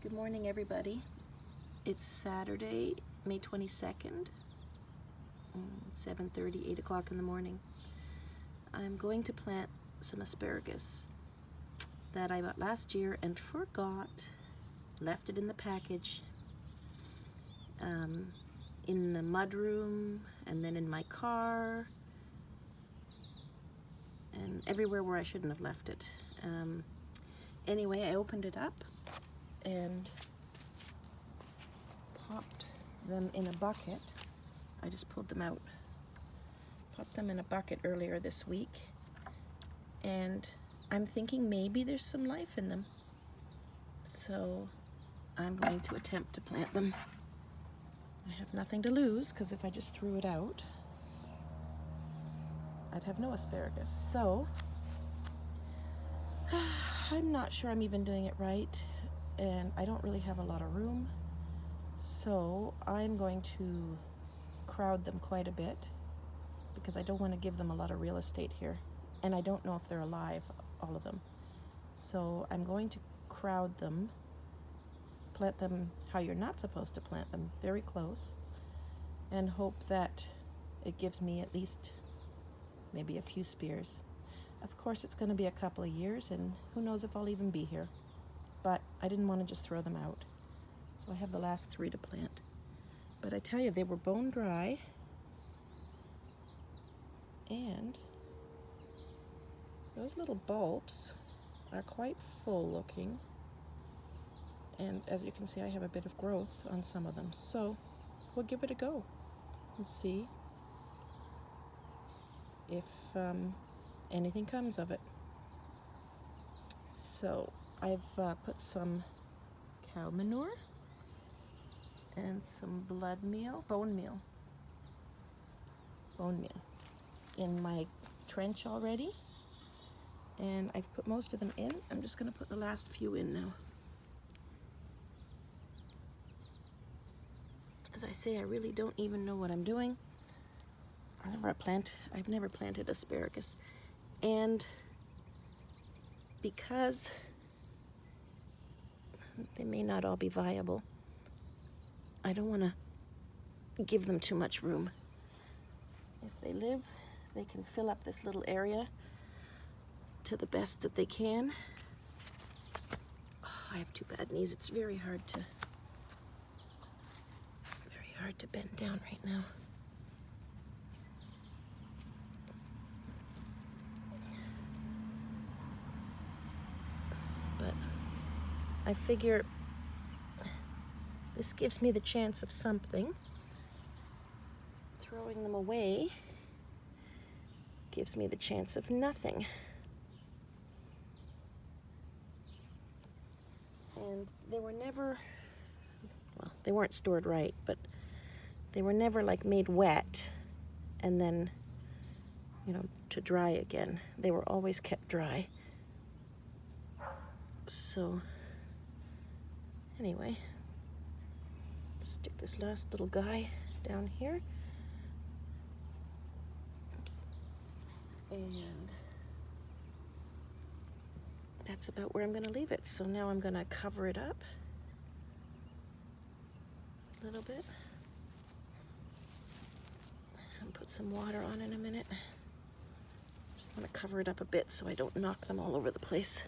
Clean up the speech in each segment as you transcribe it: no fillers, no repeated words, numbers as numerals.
Good morning, everybody. It's Saturday, May 22nd, 7:30, 8 o'clock in the morning. I'm going to plant some asparagus that I bought last year and forgot, left it in the package, in the mudroom, and then in my car, and everywhere where I shouldn't have left it. Anyway, I opened it up and popped them in a bucket. I just pulled them out. Popped them in a bucket earlier this week, and I'm thinking maybe there's some life in them. So I'm going to attempt to plant them. I have nothing to lose, because if I just threw it out, I'd have no asparagus. So I'm not sure I'm even doing it right, and I don't really have a lot of room. So I'm going to crowd them quite a bit, because I don't want to give them a lot of real estate here. And I don't know if they're alive, all of them. So I'm going to crowd them, plant them how you're not supposed to plant them, very close, and hope that it gives me at least maybe a few spears. Of course, it's going to be a couple of years, and who knows if I'll even be here. But I didn't want to just throw them out. So I have the last 3 to plant. But I tell you, they were bone dry, and those little bulbs are quite full looking. And as you can see, I have a bit of growth on some of them. So we'll give it a go and see if anything comes of it. So I've put some cow manure and some bone meal in my trench already, and I've put most of them in. I'm just going to put the last few in now. As I say, I really don't even know what I'm doing. I've never planted asparagus, and because they may not all be viable, I don't want to give them too much room. If they live, they can fill up this little area to the best that they can. Oh, I have 2 bad knees. It's very hard to bend down right now. But I figure this gives me the chance of something. Throwing them away gives me the chance of nothing. And they were never, well, they weren't stored right, but they were never like made wet and then, to dry again. They were always kept dry. So anyway, stick this last little guy down here. Oops. And that's about where I'm going to leave it. So now I'm going to cover it up a little bit and put some water on in a minute. Just want to cover it up a bit so I don't knock them all over the place.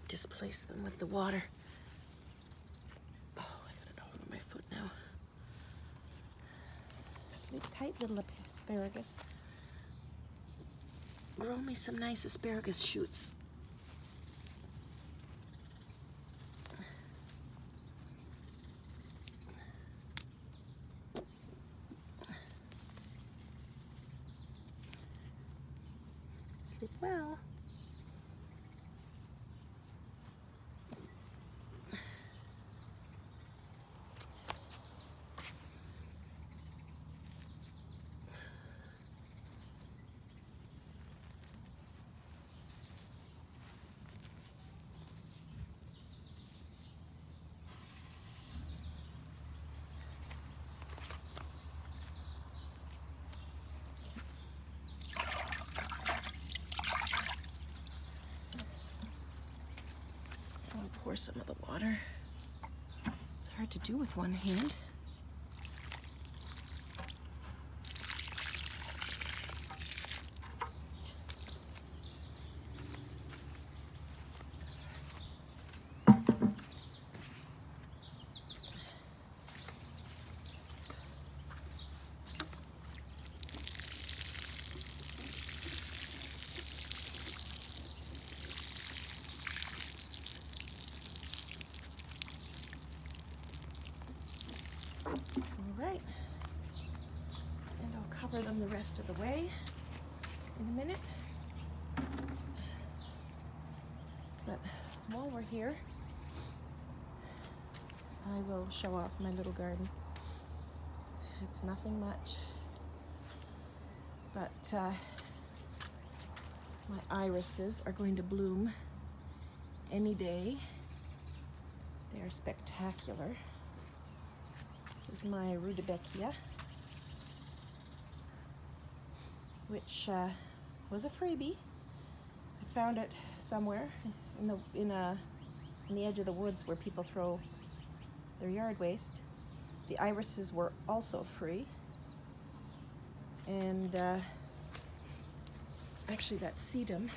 Displace them with the water. Oh, I got it all over my foot now. Sleep tight, little asparagus. Grow me some nice asparagus shoots. Sleep well. some of the water. It's hard to do with one hand. All right, and I'll cover them the rest of the way in a minute. But while we're here, I will show off my little garden. It's nothing much, but my irises are going to bloom any day. They are spectacular. This is my Rhubarb, which was a freebie. I found it somewhere in the edge of the woods where people throw their yard waste. The irises were also free, and actually that sedum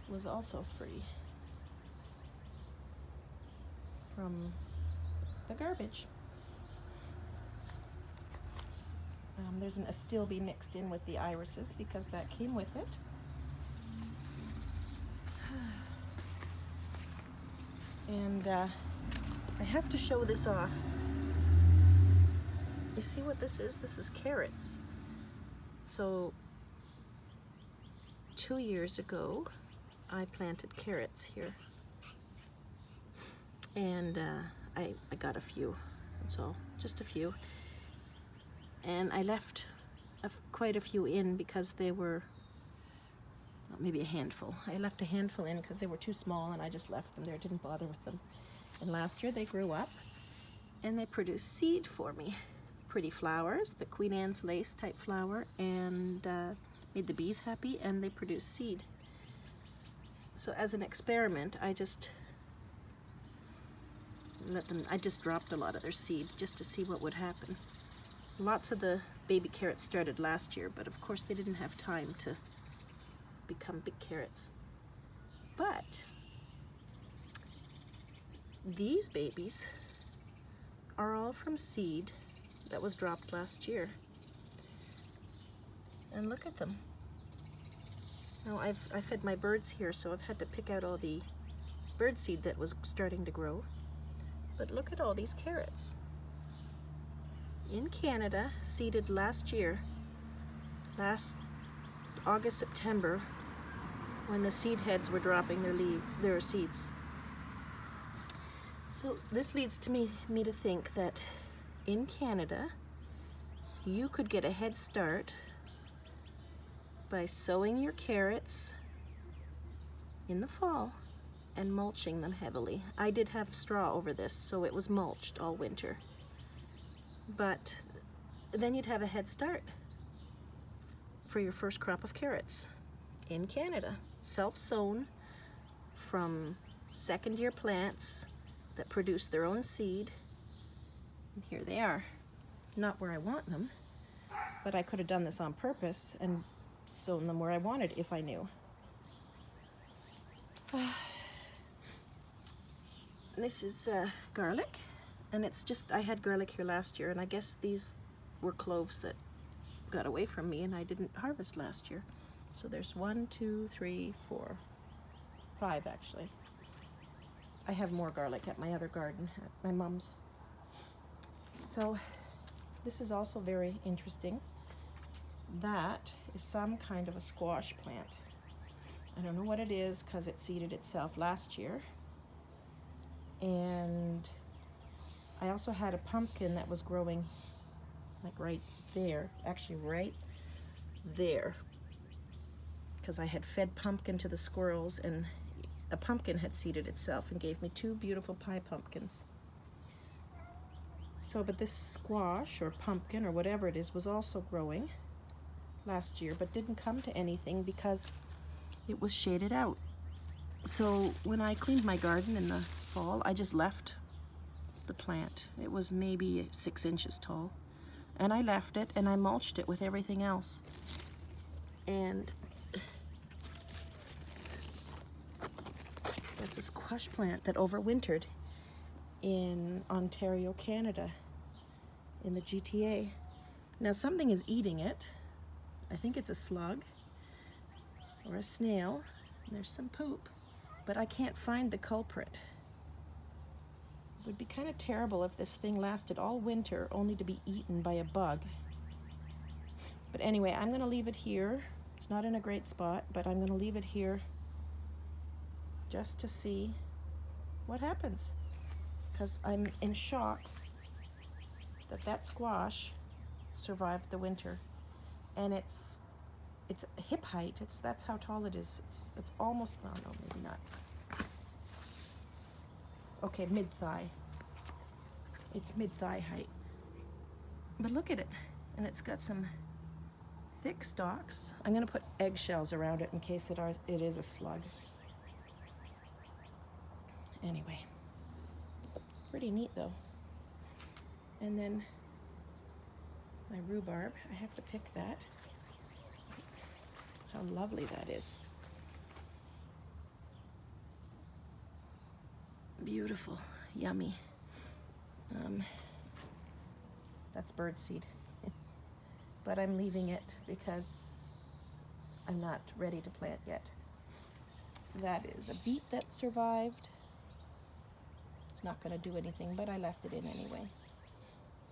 was also free from the garbage. There's an astilbe mixed in with the irises because that came with it. And I have to show this off. You see what this is? This is carrots. So 2 years ago, I planted carrots here. And I got a few, that's all, just a few. And I left quite a few in because they were, well, maybe a handful. I left a handful in because they were too small, and I just left them there, didn't bother with them. And last year they grew up and they produced seed for me. Pretty flowers, the Queen Anne's lace type flower, and made the bees happy, and they produced seed. So as an experiment, I just dropped a lot of their seed just to see what would happen. Lots of the baby carrots started last year, but of course they didn't have time to become big carrots. But these babies are all from seed that was dropped last year. And look at them. Now I fed my birds here, so I've had to pick out all the bird seed that was starting to grow. But look at all these carrots. In Canada, seeded last year, last August, September, when the seed heads were dropping their seeds. So this leads to me to think that in Canada, you could get a head start by sowing your carrots in the fall and mulching them heavily. I did have straw over this, so it was mulched all winter. But then you'd have a head start for your first crop of carrots in Canada, self-sown from second-year plants that produce their own seed. And here they are. Not where I want them, but I could have done this on purpose and sown them where I wanted if I knew. This is garlic. And it's just, I had garlic here last year, and I guess these were cloves that got away from me and I didn't harvest last year. So there's 1, 2, 3, 4, 5 actually. I have more garlic at my other garden, at my mom's. So this is also very interesting. That is some kind of a squash plant. I don't know what it is because it seeded itself last year. And I also had a pumpkin that was growing like right there, actually right there, because I had fed pumpkin to the squirrels, and a pumpkin had seeded itself and gave me 2 beautiful pie pumpkins. So, but this squash or pumpkin or whatever it is was also growing last year, but didn't come to anything because it was shaded out. So when I cleaned my garden in the fall, I just left the plant. It was maybe 6 inches tall. And I left it and I mulched it with everything else. And that's a squash plant that overwintered in Ontario, Canada, in the GTA. Now something is eating it. I think it's a slug or a snail. There's some poop, but I can't find the culprit. It would be kind of terrible if this thing lasted all winter only to be eaten by a bug. But anyway, I'm going to leave it here. It's not in a great spot, but I'm going to leave it here just to see what happens. Because I'm in shock that that squash survived the winter. And it's hip height. That's how tall it is. It's almost, well, no, maybe not. Okay, mid-thigh. It's mid-thigh height. But look at it. And it's got some thick stalks. I'm going to put eggshells around it in case it is a slug. Anyway, pretty neat though. And then my rhubarb, I have to pick that. How lovely that is. Beautiful, yummy. That's birdseed. But I'm leaving it because I'm not ready to plant yet. That is a beet that survived. It's not going to do anything, but I left it in anyway.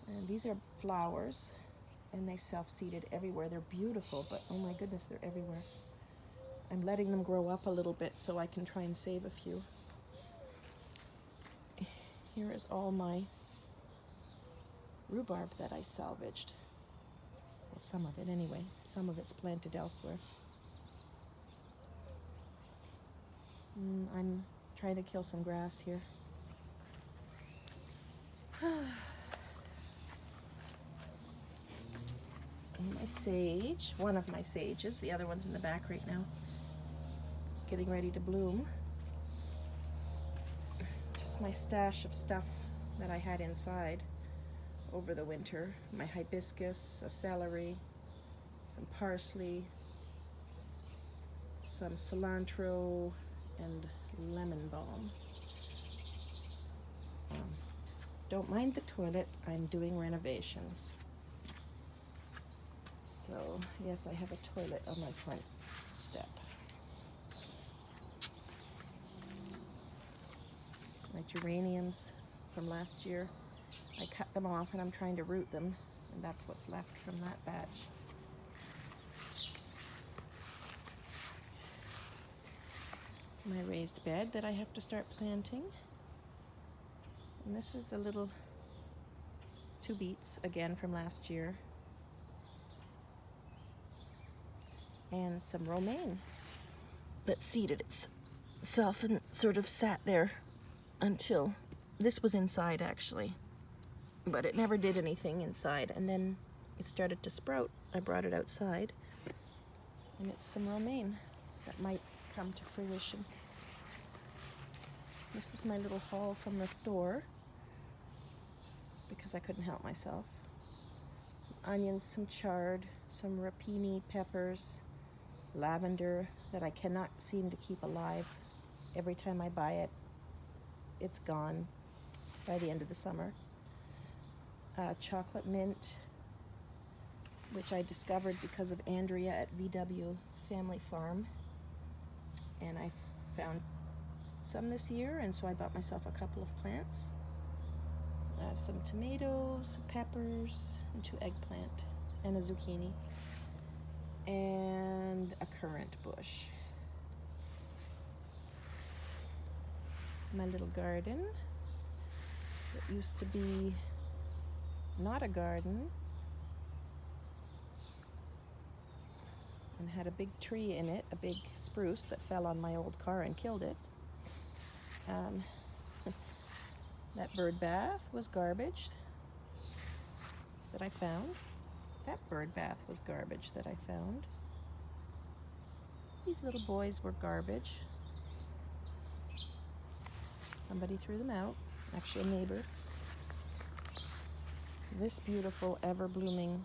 And these are flowers, and they self-seeded everywhere. They're beautiful, but oh my goodness, they're everywhere. I'm letting them grow up a little bit so I can try and save a few. Here is all my rhubarb that I salvaged. Well, some of it anyway. Some of it's planted elsewhere. I'm trying to kill some grass here. And my sage, one of my sages, the other one's in the back right now, getting ready to bloom. Just my stash of stuff that I had inside over the winter. My hibiscus, a celery, some parsley, some cilantro, and lemon balm. Don't mind the toilet, I'm doing renovations. So, yes, I have a toilet on my front step. My geraniums from last year, I cut them off and I'm trying to root them, and that's what's left from that batch. My raised bed that I have to start planting. And this is a little 2 beets, again from last year. And some romaine that seeded itself and sort of sat there until, this was inside actually, but it never did anything inside, and then it started to sprout. I brought it outside, and it's some romaine that might come to fruition. This is my little haul from the store because I couldn't help myself. Some onions, some chard, some rapini peppers, lavender that I cannot seem to keep alive. Every time I buy it, it's gone by the end of the summer. Chocolate mint, which I discovered because of Andrea at VW Family Farm, and I found some this year, and so I bought myself a couple of plants. Some tomatoes, some peppers, and 2 eggplant, and a zucchini, and a currant bush. It's my little garden. It used to be not a garden, and had a big tree in it, a big spruce that fell on my old car and killed it. That bird bath was garbage that I found. That bird bath was garbage that I found. These little boys were garbage. Somebody threw them out, actually a neighbor. This beautiful ever-blooming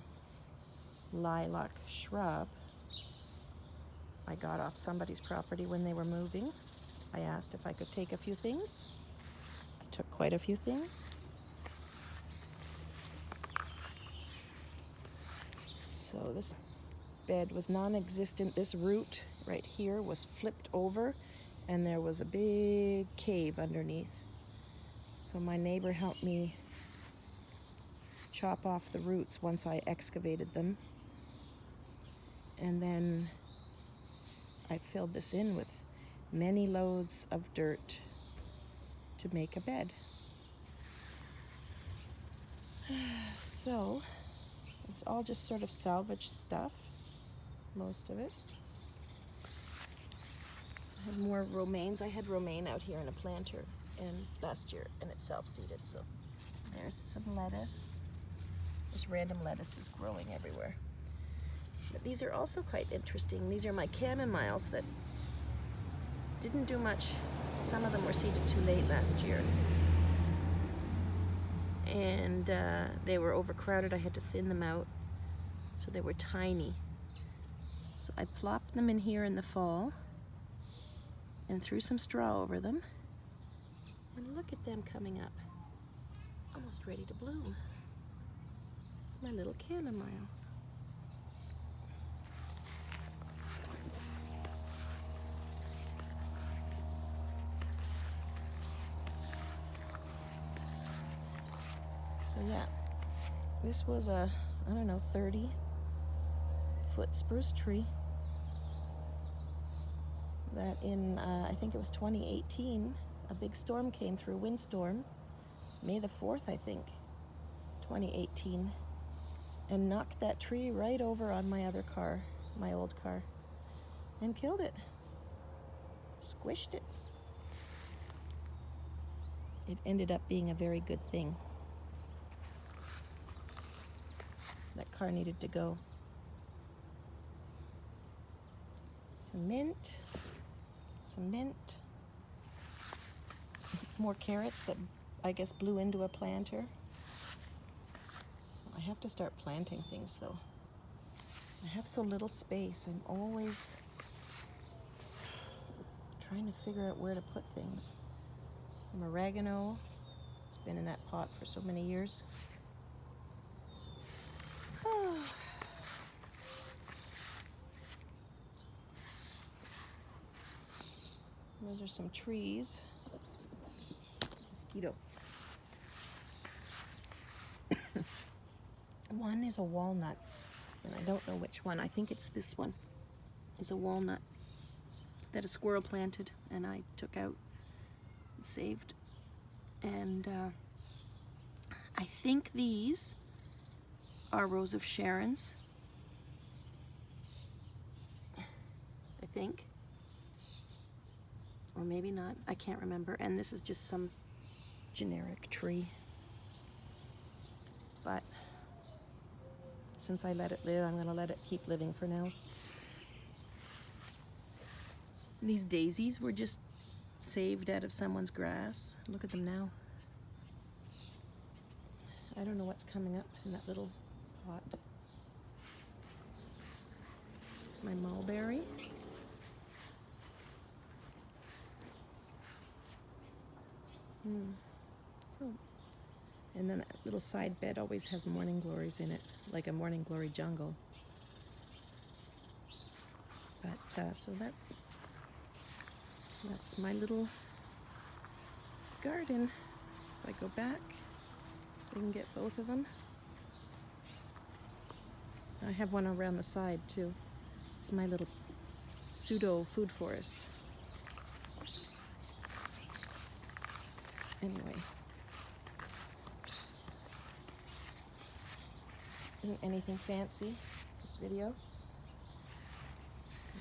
lilac shrub I got off somebody's property when they were moving. I asked if I could take a few things. I took quite a few things. So this bed was non-existent. This root right here was flipped over and there was a big cave underneath. So my neighbor helped me chop off the roots once I excavated them. And then I filled this in with many loads of dirt to make a bed. So it's all just sort of salvage stuff, most of it. I have more romaines. I had romaine out here in a planter last year, and it self-seeded. So there's some lettuce. There's random lettuces growing everywhere. But these are also quite interesting. These are my chamomiles that didn't do much. Some of them were seeded too late last year. And they were overcrowded. I had to thin them out. So they were tiny. So I plopped them in here in the fall and threw some straw over them. And look at them coming up. Almost ready to bloom. It's my little chamomile. So yeah, this was a, I don't know, 30-foot spruce tree that in, I think it was 2018, a big storm came through, windstorm, May the 4th, I think, 2018, and knocked that tree right over on my other car, my old car, and killed it, squished it. It ended up being a very good thing. That car needed to go. Some mint, more carrots that I guess blew into a planter. So I have to start planting things though. I have so little space. I'm always trying to figure out where to put things. Some oregano. It's been in that pot for so many years. Those are some trees. Mosquito. One is a walnut, and I don't know which one. I think it's this one. Is a walnut that a squirrel planted, and I took out and saved. And I think these are Rose of Sharon's. I think. Or maybe not, I can't remember. And this is just some generic tree. But since I let it live, I'm gonna let it keep living for now. These daisies were just saved out of someone's grass. Look at them now. I don't know what's coming up in that little pot. It's my mulberry. So, and then that little side bed always has morning glories in it, like a morning glory jungle. But so that's my little garden. If I go back, we can get both of them. I have one around the side too. It's my little pseudo food forest. Anyway, isn't anything fancy, this video.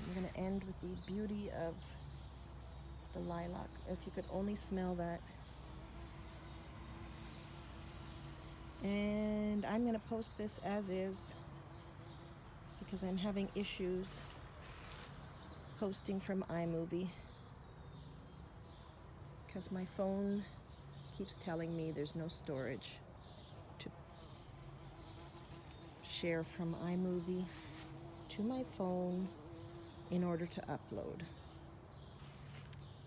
I'm going to end with the beauty of the lilac. If you could only smell that. And I'm going to post this as is because I'm having issues posting from iMovie. because my phone keeps telling me there's no storage to share from iMovie to my phone in order to upload.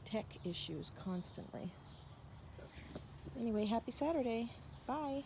Tech issues constantly. Anyway, happy Saturday. Bye.